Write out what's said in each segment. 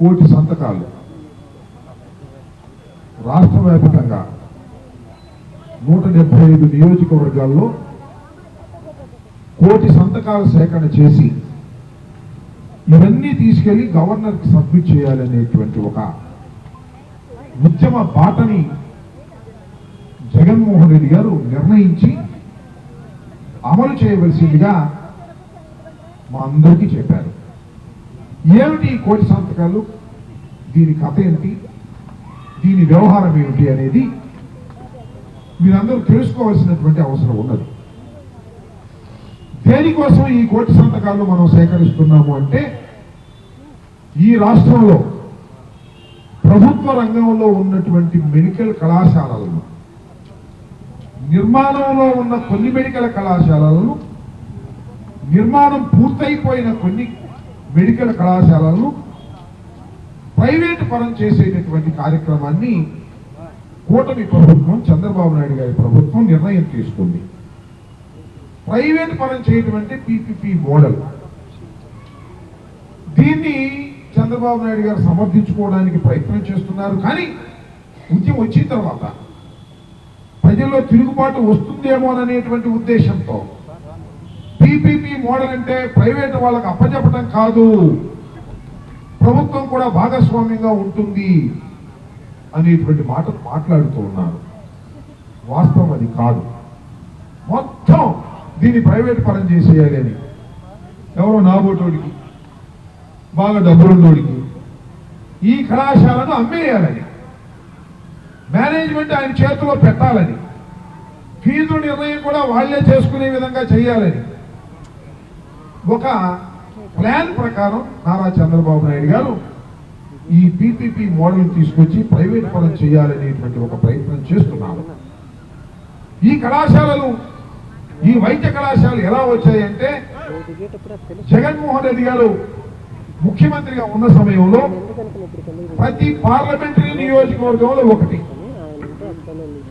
కోటి సంతకాలు రాష్ట్ర వ్యాప్తంగా 175 నియోజకవర్గాల్లో కోటి సంతకాల సేకరణ చేసి ఇవన్నీ తీసుకెళ్లి గవర్నర్కి సబ్మిట్ చేయాలనేటువంటి ఒక ఉద్యమ బాటని జగన్మోహన్ రెడ్డి గారు నిర్ణయించి అమలు చేయవలసిందిగా మా అందరికీ చెప్పారు. ఏమిటి ఈ కోటి సంతకాలు, దీని కథ ఏంటి, దీని వ్యవహారం ఏమిటి అనేది మీరందరూ తెలుసుకోవాల్సినటువంటి అవసరం ఉన్నది. దేనికోసం ఈ కోటి సంతకాలు మనం సేకరిస్తున్నాము అంటే, ఈ రాష్ట్రంలో ప్రభుత్వ రంగంలో ఉన్నటువంటి మెడికల్ కళాశాలలను, నిర్మాణంలో ఉన్న కొన్ని మెడికల్ కళాశాలలను, నిర్మాణం పూర్తయిపోయిన కొన్ని మెడికల్ కళాశాలలను ప్రైవేటు పరం చేసేటటువంటి కార్యక్రమాన్ని కూటమి ప్రభుత్వం, చంద్రబాబు నాయుడు గారి ప్రభుత్వం నిర్ణయం తీసుకుంది. ప్రైవేటు పరం చేయటువంటి పీపీపీ మోడల్. దీన్ని చంద్రబాబు నాయుడు గారు సమర్థించుకోవడానికి ప్రయత్నం చేస్తున్నారు. కానీ ఉద్యమం వచ్చిన తర్వాత ప్రజల్లో తిరుగుబాటు వస్తుందేమోననేటువంటి ఉద్దేశంతో పీపీపీ మోడల్ అంటే ప్రైవేట్ వాళ్ళకు అప్పచెప్పడం కాదు, ప్రభుత్వం కూడా భాగస్వామ్యంగా ఉంటుంది అనేటువంటి మాటలు మాట్లాడుతూ ఉన్నారు. వాస్తవం అది కాదు. మొత్తం దీన్ని ప్రైవేట్ పరం చేసేయాలి అని, ఎవరో నాబోటోడికి, బాగా డబ్బులున్నోడికి ఈ కళాశాలను అమ్మేయాలని, మేనేజ్మెంట్ ఆయన చేతిలో పెట్టాలని, ఫీజు నిర్ణయం కూడా వాళ్లే చేసుకునే విధంగా చేయాలని ఒక ప్లాన్ ప్రకారం నారా చంద్రబాబు నాయుడు గారు ఈ పీపీపీ మోడల్ తీసుకొచ్చి ప్రైవేట్ పరం చేయాలనేటువంటి ఒక ప్రయత్నం చేస్తున్నారు. ఈ కళాశాలలు, ఈ వైద్య కళాశాలలు ఎలా వచ్చాయంటే, జగన్మోహన్ రెడ్డి గారు ముఖ్యమంత్రిగా ఉన్న సమయంలో ప్రతి పార్లమెంటరీ నియోజకవర్గంలో ఒకటి,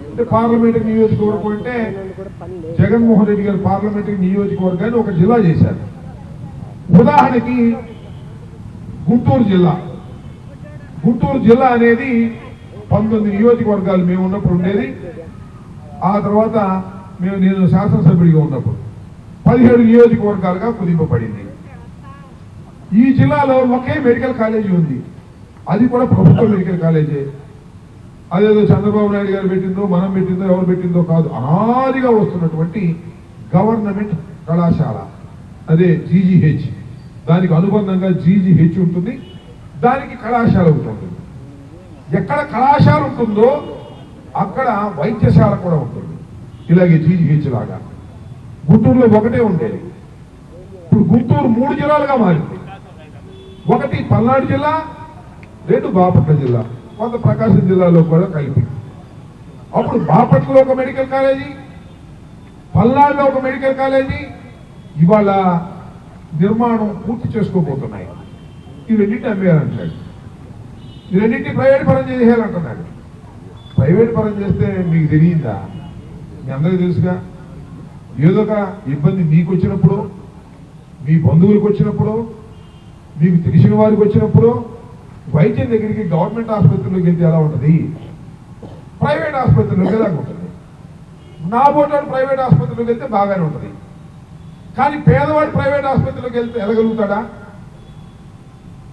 అంటే పార్లమెంటరీ నియోజకవర్గం అంటే జగన్మోహన్ రెడ్డి గారు పార్లమెంటరీ నియోజకవర్గాన్ని ఒక జిల్లా చేశారు. ఉదాహరణకి గుంటూరు జిల్లా. గుంటూరు జిల్లా అనేది 19 నియోజకవర్గాలు మేము ఉన్నప్పుడు ఉండేది. ఆ తర్వాత నేను శాసనసభ్యుడిగా ఉన్నప్పుడు 17 నియోజకవర్గాలుగా కుదింపబడింది. ఈ జిల్లాలో ఒకే మెడికల్ కాలేజీ ఉంది, అది కూడా ప్రభుత్వ మెడికల్ కాలేజీ. అదేదో చంద్రబాబు నాయుడు గారు పెట్టిందో, మనం పెట్టిందో, ఎవరు పెట్టిందో కాదు, అనాదిగా వస్తున్నటువంటి గవర్నమెంట్ కళాశాల, అదే జీజీహెచ్. దానికి అనుబంధంగా జీజీహెచ్ ఉంటుంది, దానికి కళాశాల ఉంటుంది. ఎక్కడ కళాశాల ఉంటుందో అక్కడ వైద్యశాల కూడా ఉంటుంది. ఇలాగే జీజీహెచ్ లాగా గుంటూరులో ఒకటే ఉండేది. ఇప్పుడు గుంటూరు 3 జిల్లాలుగా మారింది. ఒకటి పల్నాడు జిల్లా, 2 బాపట్ల జిల్లా, కొంత ప్రకాశం జిల్లాలో కూడా కలిపి. అప్పుడు బాపట్లలో ఒక మెడికల్ కాలేజీ, పల్నాడులో ఒక మెడికల్ కాలేజీ ఇవాళ నిర్మాణం పూర్తి చేసుకోబోతున్నాయి. ఈ రెండింటిని అమ్మేయాలంటాడు, ఈ రెండింటిని ప్రైవేట్ పరం చేసేయాలంటున్నాడు. ప్రైవేట్ పరం చేస్తే మీకు తెలియదా? మీ అందరికీ తెలుసుగా. ఏదో ఒక ఇబ్బంది మీకు వచ్చినప్పుడు, మీ బంధువులకు వచ్చినప్పుడు, మీకు తెలిసిన వారికి వచ్చినప్పుడు వైద్యం దగ్గరికి గవర్నమెంట్ ఆసుపత్రిలోకి వెళ్తే ఎలా ఉంటుంది, ప్రైవేట్ ఆసుపత్రిలోకి ఎలా ఉంటుంది. నా బోటాడు ప్రైవేట్ ఆసుపత్రిలోకి వెళ్తే బాగానే ఉంటుంది. కానీ పేదవాడు ప్రైవేట్ ఆసుపత్రిలోకి వెళ్తే వెళ్ళగలుగుతాడా?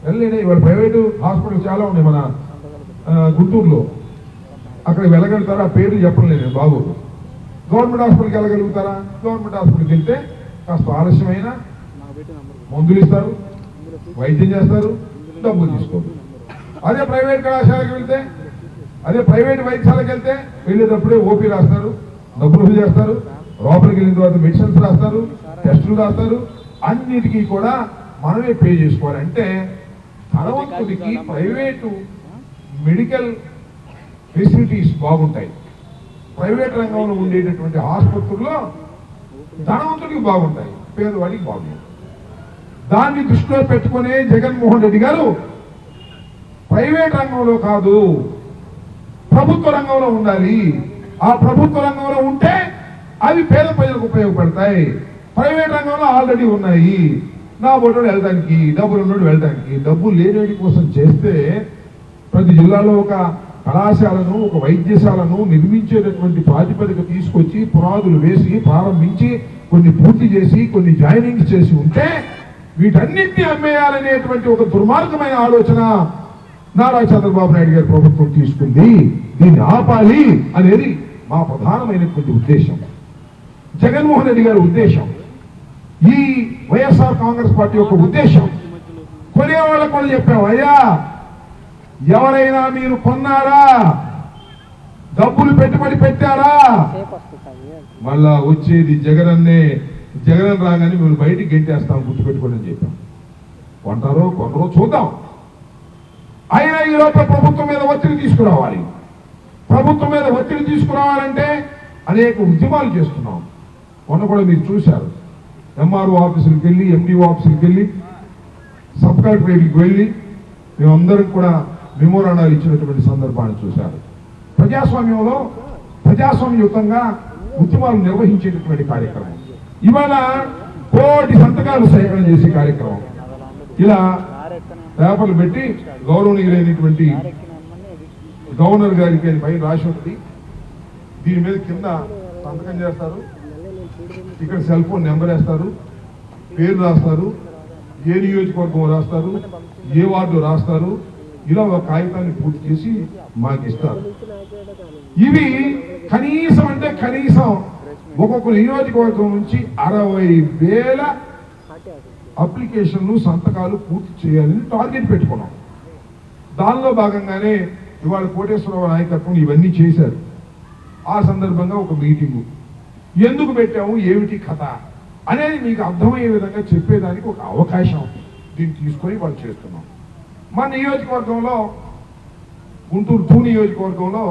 వెళ్ళలేడే. ఇవాళ ప్రైవేటు హాస్పిటల్ చాలా ఉన్నాయి మన గుంటూరులో. అక్కడ వెళ్ళగలుగుతారా? ఆ పేర్లు చెప్పలేదు బాబు. గవర్నమెంట్ హాస్పిటల్కి వెళ్ళగలుగుతారా? గవర్నమెంట్ హాస్పిటల్కి వెళ్తే కాస్త ఆలస్యమైన మందులు ఇస్తారు, వైద్యం చేస్తారు, డబ్బులు తీసుకోరు. అదే ప్రైవేట్ కళాశాలకు వెళ్తే, అదే ప్రైవేట్ వైద్యశాలకు వెళ్తే వెళ్ళేటప్పుడే ఓపీ రాస్తారు, డబ్బులు చేస్తారు, లోపలికి వెళ్ళిన తర్వాత మెడిసిన్స్ రాస్తారు, టెస్టులు రాస్తారు. అన్నిటికీ కూడా మనమే పే చేసుకోవాలి. అంటే ధనవంతుడికి ప్రైవేటు మెడికల్ ఫెసిలిటీస్ బాగుంటాయి. ప్రైవేట్ రంగంలో ఉండేటటువంటి ఆసుపత్రుల్లో ధనవంతుడికి బాగుంటాయి, పేదవాడికి బాగుంటాయి. దాన్ని దృష్టిలో పెట్టుకునే జగన్మోహన్ రెడ్డి గారు ప్రైవేట్ రంగంలో కాదు, ప్రభుత్వ రంగంలో ఉండాలి. ఆ ప్రభుత్వ రంగంలో ఉంటే అవి పేద ప్రజలకు ఉపయోగపడతాయి. ప్రైవేట్ రంగంలో ఆల్రెడీ ఉన్నాయి. నా బోటోడు వెళ్ళడానికి, డబ్బులు ఉన్నోడు వెళ్ళడానికి, డబ్బులు లేనివాడి కోసం చేస్తే ప్రతి జిల్లాలో ఒక కళాశాలను, ఒక వైద్యశాలను నిర్మించేటటువంటి ప్రాతిపదిక తీసుకొచ్చి పునాదులు వేసి ప్రారంభించి కొన్ని పూర్తి చేసి కొన్ని జాయినింగ్స్ చేసి ఉంటే వీటన్నిటిని అమ్మేయాలనేటువంటి ఒక దుర్మార్గమైన ఆలోచన నారా చంద్రబాబు నాయుడు గారి ప్రభుత్వం తీసుకుంది. దీన్ని ఆపాలి అనేది మా ప్రధానమైనటువంటి ఉద్దేశం, జగన్మోహన్ రెడ్డి గారి ఉద్దేశం, ఈ వైఎస్ఆర్ కాంగ్రెస్ పార్టీ యొక్క ఉద్దేశం. కొనే వాళ్ళకు కూడా చెప్పాం, అయ్యా ఎవరైనా మీరు కొన్నారా, డబ్బులు పెట్టుబడి పెట్టారా, మళ్ళా వచ్చేది జగనన్నే. జగన్ రాగానే మేము బయటికి గెంటేస్తాం, గుర్తుపెట్టుకోండి అని చెప్పాం. కొంటారో కొనరో చూద్దాం. అయినా ఈ లోపల ప్రభుత్వం మీద ఒత్తిడి తీసుకురావాలి. ప్రభుత్వం మీద ఒత్తిడి తీసుకురావాలంటే అనేక ఉద్యమాలు చేస్తున్నాం. మొన్న కూడా మీరు చూశారు, ఎంఆర్ఓ ఆఫీసులకు వెళ్ళి, ఎండిఓ ఆఫీసులకు వెళ్ళి, సబ్ కలెక్టరేట్కి వెళ్ళి మేమందరం కూడా మెమోరాండాలు ఇచ్చినటువంటి సందర్భాన్ని చూశారు. ప్రజాస్వామ్యంలో ప్రజాస్వామ్యయుతంగా ఉద్యమాలు నిర్వహించేటటువంటి కార్యక్రమం. ఇవాళ కోటి సంతకాలు సేకరణ చేసే కార్యక్రమం. ఇలా పేపర్లు పెట్టి గౌరవనీయులైనటువంటి గవర్నర్ గారికి అని పైన రాసి ఉంటుంది. దీని మీద కింద సంతకం చేస్తారు, ఇక్కడ సెల్ ఫోన్ నెంబర్ వేస్తారు, పేరు రాస్తారు, ఏ నియోజకవర్గం రాస్తారు, ఏ వార్డు రాస్తారు. ఇలా ఒక కాగితాన్ని పూర్తి చేసి మాకు ఇస్తారు. ఇవి కనీసం అంటే కనీసం ఒక్కొక్క నియోజకవర్గం నుంచి 60,000 అప్లికేషన్లు, సంతకాలు పూర్తి చేయాలని టార్గెట్ పెట్టుకున్నాం. దానిలో భాగంగానే ఇవాళ కోటేశ్వరరావు నాయకత్వం ఇవన్నీ చేశారు. ఆ సందర్భంగా ఒక మీటింగు ఎందుకు పెట్టాము, ఏమిటి కథ అనేది మీకు అర్థమయ్యే విధంగా చెప్పేదానికి ఒక అవకాశం దీన్ని తీసుకొని వాళ్ళు చేస్తున్నాం. మన నియోజకవర్గంలో, గుంటూరు 2 నియోజకవర్గంలో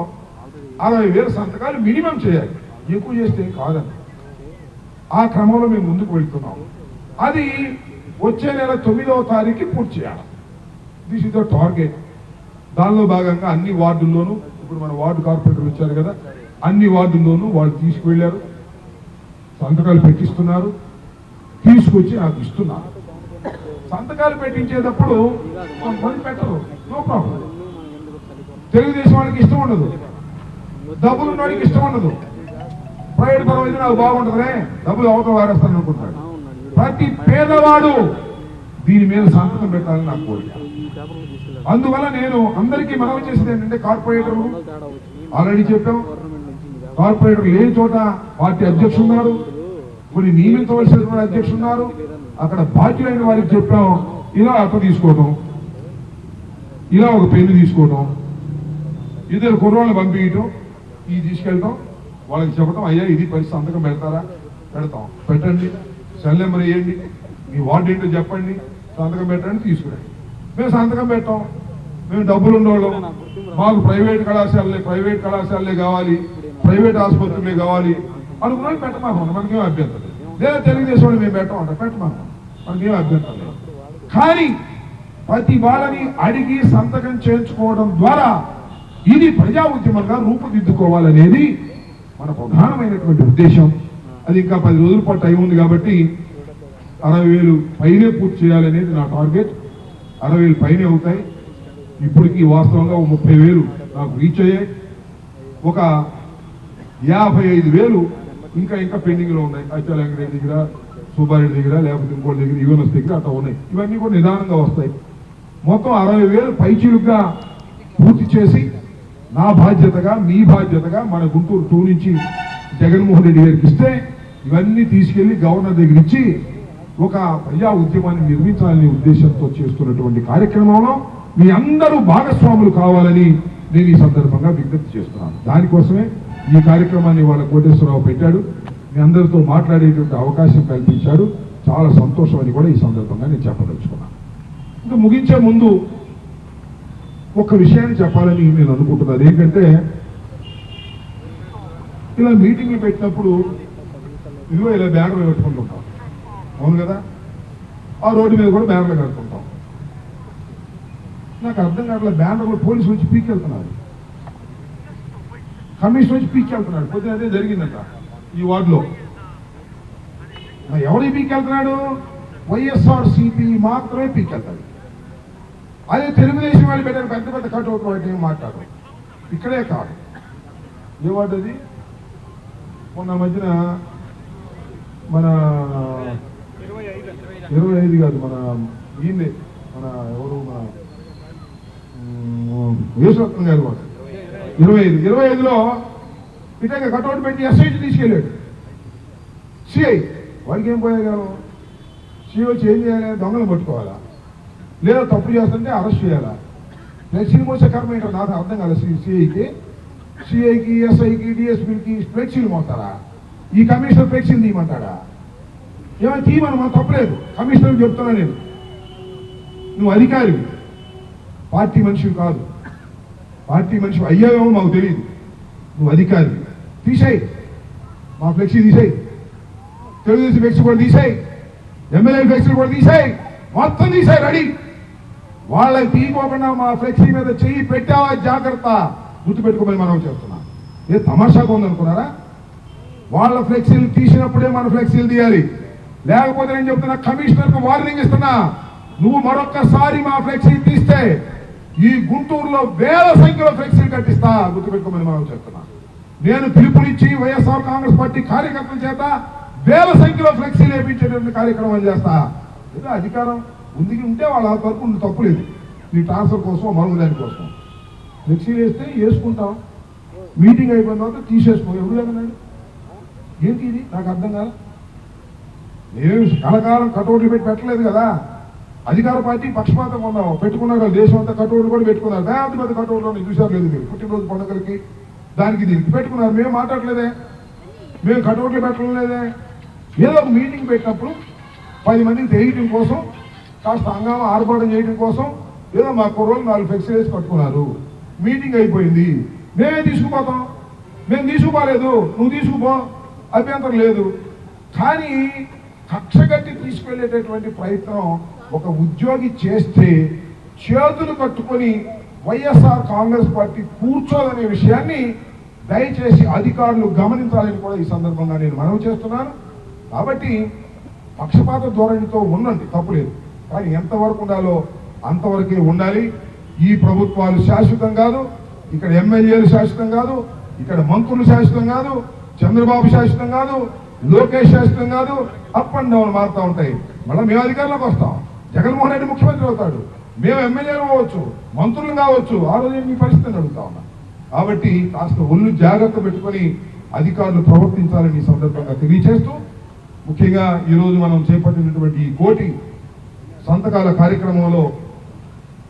60,000 సంతకాలు మినిమం చేయాలి, ఎక్కువ చేస్తే కాదని. ఆ క్రమంలో మేము ముందుకు వెళ్తున్నాం. అది వచ్చే నెల 9వ తారీఖు పూర్తి చేయాలి. This is the target. దానిలో భాగంగా అన్ని వార్డుల్లోనూ, ఇప్పుడు మన వార్డు కార్పొరేటర్లు వచ్చారు కదా, అన్ని వార్డుల్లోనూ వాళ్ళు తీసుకువెళ్ళారు, సంతకాలు పెట్టిస్తున్నారు, తీసుకొచ్చి నాకు ఇస్తున్నారు. సంతకాలు పెట్టించేటప్పుడు కొంతమంది పెట్టరు, నో ప్రాబ్లం. తెలుగుదేశం వాళ్ళకి ఇష్టం ఉండదు, డబ్బులు ఉన్నవాడికి ఇష్టం ఉండదు. ప్రైవేట్ పరం అయితే నాకు బాగుంటుందిలే, డబ్బులు అవతల వారేస్తాను అనుకుంటాడు. ప్రతి పేదవాడు దీని మీద సంతకం పెట్టాలని నాకు కోరిక. అందువల్ల నేను అందరికీ మనవి చేసేది ఏంటంటే, కార్పొరేటర్లు ఆల్రెడీ చెప్పాం, కార్పొరేటర్ లేని చోట పార్టీ అధ్యక్షులు ఉన్నారు, కొన్ని నియమించవలసినటువంటి అధ్యక్షులు ఉన్నారు. అక్కడ బాధ్యులైన వారికి చెప్పాం, ఇలా అట్ట తీసుకోవడం, ఇలా ఒక పెన్ను తీసుకోవడం, ఇద్దరు కుర్రాళ్ళని పంపించడం, ఇది తీసుకెళ్ళటం, వాళ్ళకి చెప్పడం, అయ్యా ఇది పరిస్థితి, సంతకం పెడతారా, పెడతాం, పెట్టండి, సెల్ నెంబర్ వేయండి, మీ వార్డు ఏంటో చెప్పండి, సంతకం పెట్టండి, తీసుకురండి. మేము సంతకం పెట్టాం. మేము డబ్బులు ఉండేవాళ్ళం, మాకు ప్రైవేట్ కళాశాలలే కావాలి, ప్రైవేట్ ఆసుపత్రులే కావాలి అనుకున్నాను. పెట్టమాకు, మనకేం అభ్యంతరం లేదు. లేదా తెలుగుదేశం మేము పెట్టమంట, పెట్టమాకు, మనకేం అభ్యంతరం లేదు. కానీ ప్రతి వాళ్ళని అడిగి సంతకం చేయించుకోవడం ద్వారా ఇది ప్రజా ఉద్యమంగా రూపుదిద్దుకోవాలనేది మన ప్రధానమైనటువంటి ఉద్దేశం. అది ఇంకా 10 రోజుల పాటు టైం ఉంది కాబట్టి 60,000 పైనే పూర్తి చేయాలనేది నా టార్గెట్. 60,000 పైనే అవుతాయి. ఇప్పటికీ వాస్తవంగా 30,000 నాకు రీచ్ అయ్యాయి. ఒక 55,000 ఇంకా పెండింగ్ లో ఉన్నాయి. అచ్చాలంగరెడ్డి దగ్గర, సుబ్బారెడ్డి దగ్గర, లేకపోతే ఇంకోటి దగ్గర, యువనస్ దగ్గర అట్లా ఉన్నాయి. ఇవన్నీ కూడా నిదానంగా వస్తాయి. మొత్తం 60,000 పైచీలుగా పూర్తి చేసి నా బాధ్యతగా, మీ బాధ్యతగా మన గుంటూరు 2 నుంచి జగన్మోహన్ రెడ్డి గారికి ఇస్తే, ఇవన్నీ తీసుకెళ్లి గవర్నర్ దగ్గర ఇచ్చి ఒక ప్రజా ఉద్యమాన్ని నిర్మించాలనే ఉద్దేశంతో చేస్తున్నటువంటి కార్యక్రమంలో మీ అందరూ భాగస్వాములు కావాలని నేను ఈ సందర్భంగా విజ్ఞప్తి చేస్తున్నాను. దానికోసమే ఈ కార్యక్రమాన్ని వాళ్ళ కోటేశ్వరరావు పెట్టాడు. మీ అందరితో మాట్లాడేటువంటి అవకాశం కల్పించాడు. చాలా సంతోషం అని కూడా ఈ సందర్భంగా నేను చెప్పదలుచుకున్నాను. ఇంకా ముగించే ముందు ఒక విషయాన్ని చెప్పాలని నేను అనుకుంటున్నాను. ఏంటంటే, ఇలా మీటింగ్లు పెట్టినప్పుడు ఇదిగో ఇలా బ్యానర్లు పెట్టుకుంటుంటాం, అవును కదా, ఆ రోడ్డు మీద కూడా బ్యానర్లు కట్టుకుంటాం. నాకు అర్థం కావట్లే, బ్యానర్లు పోలీసులు వచ్చి పీకెళ్తున్నారు, కమిషనర్ వచ్చి పీకెళ్తున్నాడు. పొద్దున అదే జరిగిందంట ఈ వార్డులో. ఎవరు పీకెళ్తున్నాడు? వైఎస్ఆర్సీపీ మాత్రమే పీకెళ్తాడు. అదే తెలుగుదేశం వాళ్ళు పెట్టిన పెద్ద పెద్ద కటౌట్ వాటి ఏం మాట్లాడరు. ఇక్కడే కాదు, ఏమంటది మొన్న మధ్యన మన 25 కాదు, మన ఈయనే మన ఎవరు మన యేసురత్నం గారు కూడా 25లో ఇట్లాగే కటౌట్ పెట్టి ఎస్ఐటి తీసుకెళ్ళాడు. సిఐ వాడికి ఏం పోయా గారు, సిఐ వచ్చి ఏం చేయాలి, దొంగలు పట్టుకోవాలా లేదా తప్పు చేస్తుంటే అరెస్ట్ చేయాలా? ఫ్లెక్సీలు మోసే కర్మ ఏంటో నాకు అర్థం కాదు. సిఐకి ఎస్ఐకి డిఎస్పీకి ఫ్లెక్సీలు మోస్తారా? ఈ కమిషనర్ ఫ్లెక్సీలు తీయమంటాడా? ఏమైనా తీయమని మనం తప్పలేదు, కమిషనర్ చెప్తున్నా నేను. నువ్వు అధికారి, పార్టీ మనిషి కాదు. పార్టీ మనిషి అయ్యావేమో మాకు తెలియదు, నువ్వు అధికారి. తీసేయి, మా ఫ్లెక్సీ తీసేయి, తెలుగుదేశం ఫ్లెక్సీ కూడా తీసేయి, ఎమ్మెల్యే ఫ్లెక్సీలు కూడా తీసేయి, మొత్తం తీసేయి రెడీ. వాళ్ళకి తీయకోకుండా మా ఫ్లెక్సీ మీద చెయ్యి పెట్టావా జాగ్రత్త, గుర్తుపెట్టుకోమని మనం చేస్తున్నాం. ఏ తమాషాగా ఉందనుకున్నారా? వాళ్ళ ఫ్లెక్సీలు తీసినప్పుడే మన ఫ్లెక్సీలు తీయాలి, లేకపోతే నేను చెప్తున్నా కమిషనర్కు వార్నింగ్ ఇస్తున్నా, నువ్వు మరొక్కసారి మా ఫ్లెక్సీలు తీస్తే ఈ గుంటూరులో వేల సంఖ్యలో ఫ్లెక్సీలు కట్టిస్తా, గుర్తుపెట్టుకోమని మనం చెప్తున్నా. నేను పిలుపునిచ్చి వైఎస్ఆర్ కాంగ్రెస్ పార్టీ కార్యకర్తల చేత వేల సంఖ్యలో ఫ్లెక్సీలు వేయించేటువంటి కార్యక్రమాలు చేస్తా. ఏదో అధికారం ఉంది ఉంటే వాళ్ళ తరపు తప్పు లేదు, నీ ట్రాన్స్ఫర్ కోసం మరొక దాని కోసం. ఫ్లెక్సీలు వేస్తే వేసుకుంటాం, మీటింగ్ అయిపోయిన తర్వాత తీసేసుకో. ఎవరు లేదన్నాడు? ఏంటి ఇది నాకు అర్థం కాదు. నేను కలకాలం కటౌట్లు పెట్టి పెట్టలేదు కదా. అధికార పార్టీ పక్షపాతం ఉన్నావు, పెట్టుకున్నారు దేశం అంతా కటౌట్లు కూడా పెట్టుకున్నారు. పెద్ద పెద్ద కటౌట్లు చూసారు లేదు మీరు, పుట్టినరోజు పండుగలకి దానికి దీనికి పెట్టుకున్నారు. మేము మాట్లాడలేదే, మేము కటౌట్లు పెట్టడం లేదే. ఏదో ఒక మీటింగ్ పెట్టినప్పుడు 10 మందికి తెలియటం కోసం, కాస్త హంగామా ఆర్భాటం చేయడం కోసం ఏదో మా కుర్రోళ్ళు 4 ఫ్లెక్సీలు వేసి కట్టుకున్నారు. మీటింగ్ అయిపోయింది, మేమే తీసుకుపోతాం. మేము తీసుకుపోలేదు, నువ్వు తీసుకుపో, అభ్యంతరం లేదు. కానీ కక్ష కట్టి తీసుకెళ్లేటటువంటి ప్రయత్నం ఒక ఉద్యోగి చేస్తే చేతులు కట్టుకొని వైఎస్ఆర్ కాంగ్రెస్ పార్టీ కూర్చోదనే విషయాన్ని దయచేసి అధికారులు గమనించాలని కూడా ఈ సందర్భంగా నేను మనవి చేస్తున్నాను. కాబట్టి పక్షపాత ధోరణితో ఉండండి, తప్పులేదు. కానీ ఎంతవరకు ఉండాలో అంతవరకే ఉండాలి. ఈ ప్రభుత్వాలు శాశ్వతం కాదు, ఇక్కడ ఎమ్మెల్యేలు శాశ్వతం కాదు, ఇక్కడ మంత్రులు శాశ్వతం కాదు, చంద్రబాబు శాశ్వతం కాదు, లోకేష్ శాశ్వతం కాదు. అప్ అండ్ డౌన్ మారుతూ ఉంటాయి. మళ్ళీ మేము అధికారంలోకి వస్తాం, జగన్మోహన్ రెడ్డి ముఖ్యమంత్రి అవుతాడు, మేము ఎమ్మెల్యేలు కావచ్చు, మంత్రులు కావచ్చు. ఆ రోజు మీ పరిస్థితిని అడుగుతా ఉన్నా. కాబట్టి కాస్త ఒళ్ళు జాగ్రత్త పెట్టుకొని అధికారులు ప్రవర్తించాలని ఈ సందర్భంగా తెలియజేస్తూ, ముఖ్యంగా ఈరోజు మనం చేపట్టినటువంటి ఈ కోటి సంతకాల కార్యక్రమంలో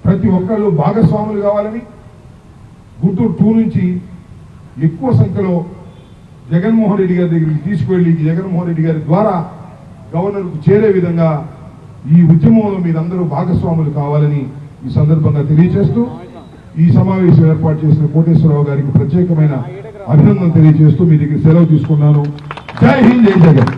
ప్రతి ఒక్కళ్ళు భాగస్వాములు కావాలని, గుంటూరు 2 నుంచి ఎక్కువ సంఖ్యలో జగన్మోహన్ రెడ్డి గారి దగ్గరికి తీసుకువెళ్ళి జగన్మోహన్ రెడ్డి గారి ద్వారా గవర్నర్కు చేరే విధంగా ఈ ఉద్యమంలో మీరందరూ భాగస్వాములు కావాలని ఈ సందర్భంగా తెలియజేస్తూ, ఈ సమావేశం ఏర్పాటు చేసిన కోటేశ్వరరావు గారికి ప్రత్యేకమైన అభినందనలు తెలియజేస్తూ మీ దగ్గర సెలవు తీసుకున్నాను. జై హింద్, జై జగన్.